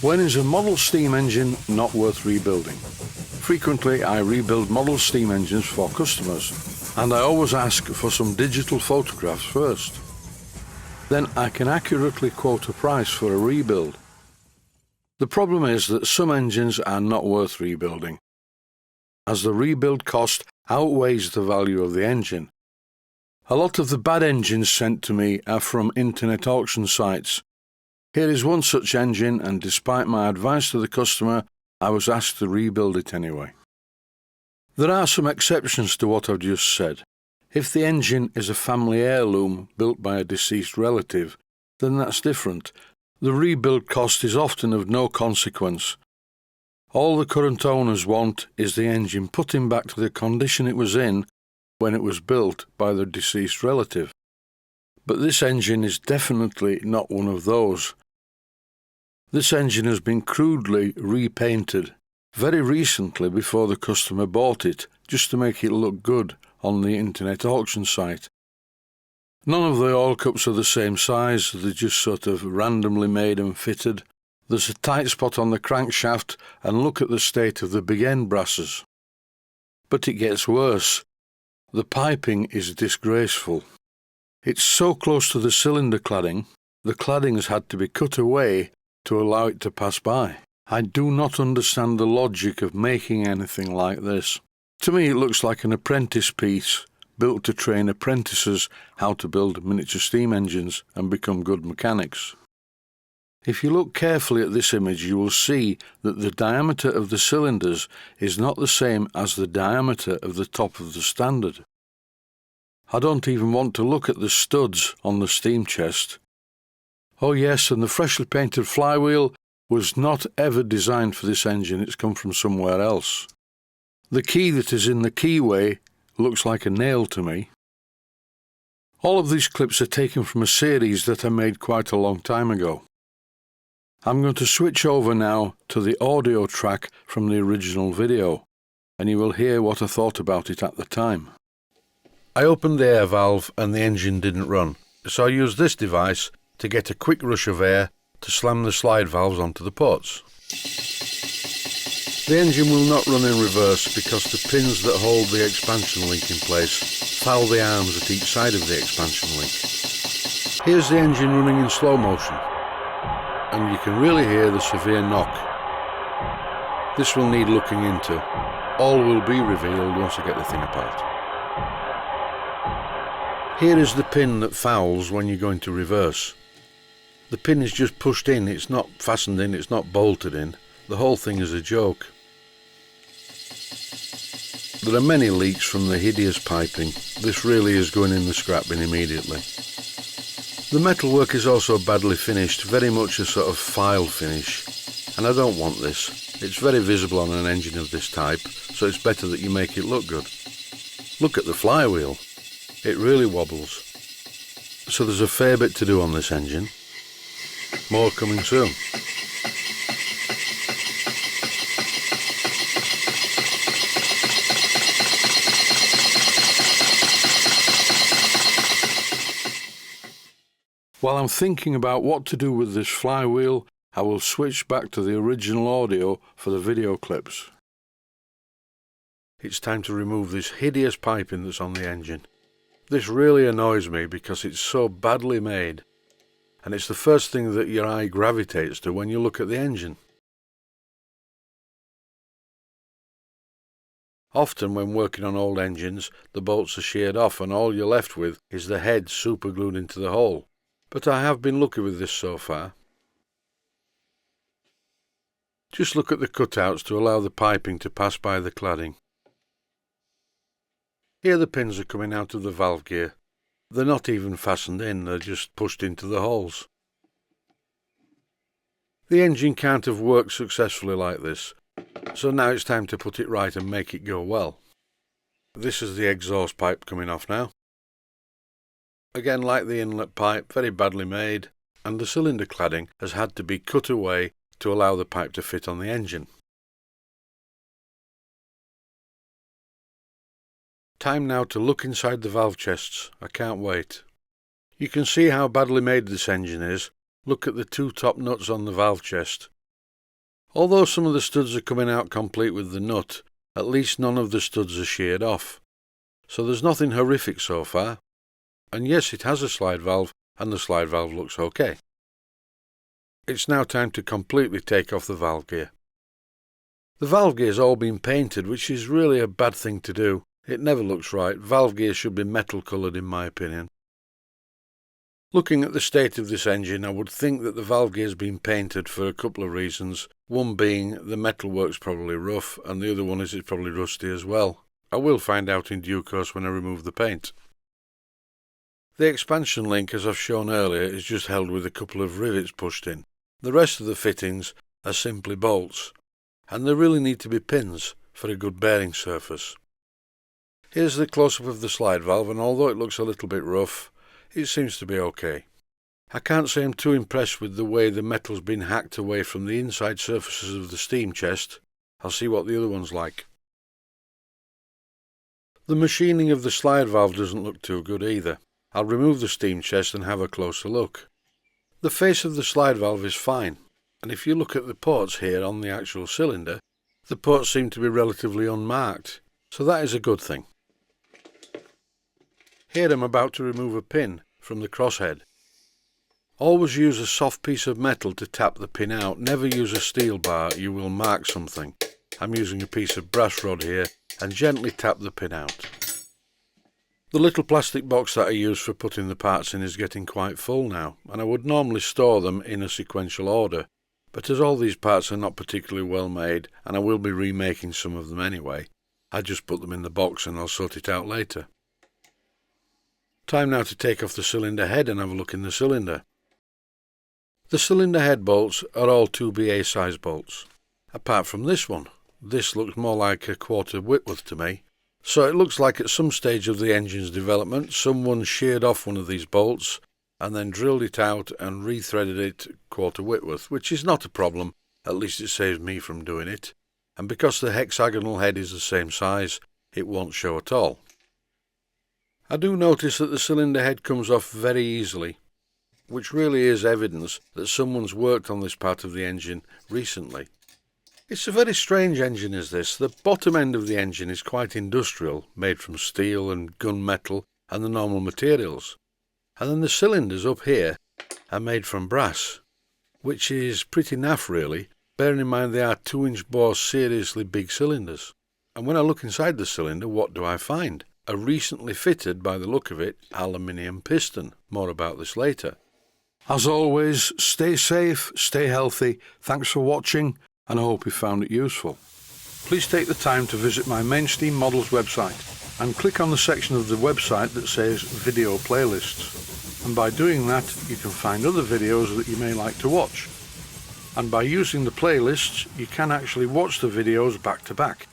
When is a model steam engine not worth rebuilding? Frequently I rebuild model steam engines for customers, and I always ask for some digital photographs first. Then I can accurately quote a price for a rebuild. The problem is that some engines are not worth rebuilding, as the rebuild cost outweighs the value of the engine. A lot of the bad engines sent to me are from internet auction sites. Here is one such engine, and despite my advice to the customer, I was asked to rebuild it anyway. There are some exceptions to what I've just said. If the engine is a family heirloom built by a deceased relative, then that's different. The rebuild cost is often of no consequence. All the current owners want is the engine putting back to the condition it was in when it was built by the deceased relative. But this engine is definitely not one of those. This engine has been crudely repainted very recently before the customer bought it, just to make it look good on the internet auction site. None of the oil cups are the same size, they're just sort of randomly made and fitted. There's a tight spot on the crankshaft, and look at the state of the big end brasses. But it gets worse. The piping is disgraceful. It's so close to the cylinder cladding, the cladding has had to be cut away to allow it to pass by. I do not understand the logic of making anything like this. To me it looks like an apprentice piece, built to train apprentices how to build miniature steam engines and become good mechanics. If you look carefully at this image, you will see that the diameter of the cylinders is not the same as the diameter of the top of the standard. I don't even want to look at the studs on the steam chest. Oh yes, and the freshly painted flywheel was not ever designed for this engine, it's come from somewhere else. The key that is in the keyway looks like a nail to me. All of these clips are taken from a series that I made quite a long time ago. I'm going to switch over now to the audio track from the original video, and you will hear what I thought about it at the time. I opened the air valve and the engine didn't run, so I used this device to get a quick rush of air to slam the slide valves onto the ports. The engine will not run in reverse because the pins that hold the expansion link in place foul the arms at each side of the expansion link. Here's the engine running in slow motion, and you can really hear the severe knock. This will need looking into. All will be revealed once I get the thing apart. Here is the pin that fouls when you go into reverse. The pin is just pushed in, it's not fastened in, it's not bolted in. The whole thing is a joke. There are many leaks from the hideous piping. This really is going in the scrap bin immediately. The metalwork is also badly finished, very much a sort of file finish, and I don't want this. It's very visible on an engine of this type, so it's better that you make it look good. Look at the flywheel. It really wobbles. So there's a fair bit to do on this engine. More coming soon. While I'm thinking about what to do with this flywheel, I will switch back to the original audio for the video clips. It's time to remove this hideous piping that's on the engine. This really annoys me because it's so badly made, and it's the first thing that your eye gravitates to when you look at the engine. Often when working on old engines, the bolts are sheared off and all you're left with is the head superglued into the hole. But I have been lucky with this so far. Just look at the cutouts to allow the piping to pass by the cladding. Here the pins are coming out of the valve gear. They're not even fastened in, they're just pushed into the holes. The engine can't have worked successfully like this, so now it's time to put it right and make it go well. This is the exhaust pipe coming off now. Again, like the inlet pipe, very badly made, and the cylinder cladding has had to be cut away to allow the pipe to fit on the engine. Time now to look inside the valve chests. I can't wait. You can see how badly made this engine is, look at the two top nuts on the valve chest. Although some of the studs are coming out complete with the nut, at least none of the studs are sheared off. So there's nothing horrific so far. And yes, it has a slide valve, and the slide valve looks okay. It's now time to completely take off the valve gear. The valve gear's all been painted, which is really a bad thing to do. It never looks right. Valve gear should be metal coloured in my opinion. Looking at the state of this engine, I would think that the valve gear's been painted for a couple of reasons. One being the metalwork's probably rough, and the other one is it's probably rusty as well. I will find out in due course when I remove the paint. The expansion link, as I've shown earlier, is just held with a couple of rivets pushed in. The rest of the fittings are simply bolts, and they really need to be pins for a good bearing surface. Here's the close-up of the slide valve, and although it looks a little bit rough, it seems to be okay. I can't say I'm too impressed with the way the metal's been hacked away from the inside surfaces of the steam chest. I'll see what the other one's like. The machining of the slide valve doesn't look too good either. I'll remove the steam chest and have a closer look. The face of the slide valve is fine, and if you look at the ports here on the actual cylinder, the ports seem to be relatively unmarked, so that is a good thing. Here I'm about to remove a pin from the crosshead. Always use a soft piece of metal to tap the pin out. Never use a steel bar, you will mark something. I'm using a piece of brass rod here and gently tap the pin out. The little plastic box that I use for putting the parts in is getting quite full now, and I would normally store them in a sequential order, but as all these parts are not particularly well made, and I will be remaking some of them anyway, I just put them in the box and I'll sort it out later. Time now to take off the cylinder head and have a look in the cylinder. The cylinder head bolts are all 2BA size bolts, apart from this one. This looks more like a quarter Whitworth to me. So it looks like at some stage of the engine's development someone sheared off one of these bolts and then drilled it out and rethreaded it quarter Whitworth, which is not a problem, at least it saves me from doing it, and because the hexagonal head is the same size, it won't show at all. I do notice that the cylinder head comes off very easily, which really is evidence that someone's worked on this part of the engine recently. It's a very strange engine is this. The bottom end of the engine is quite industrial, made from steel and gunmetal and the normal materials. And then the cylinders up here are made from brass, which is pretty naff really, bearing in mind they are 2-inch bore seriously big cylinders. And when I look inside the cylinder, what do I find? A recently fitted, by the look of it, aluminium piston. More about this later. As always, stay safe, stay healthy. Thanks for watching, and I hope you found it useful. Please take the time to visit my Mainsteam Models website and click on the section of the website that says Video Playlists. And by doing that, you can find other videos that you may like to watch. And by using the playlists, you can actually watch the videos back to back.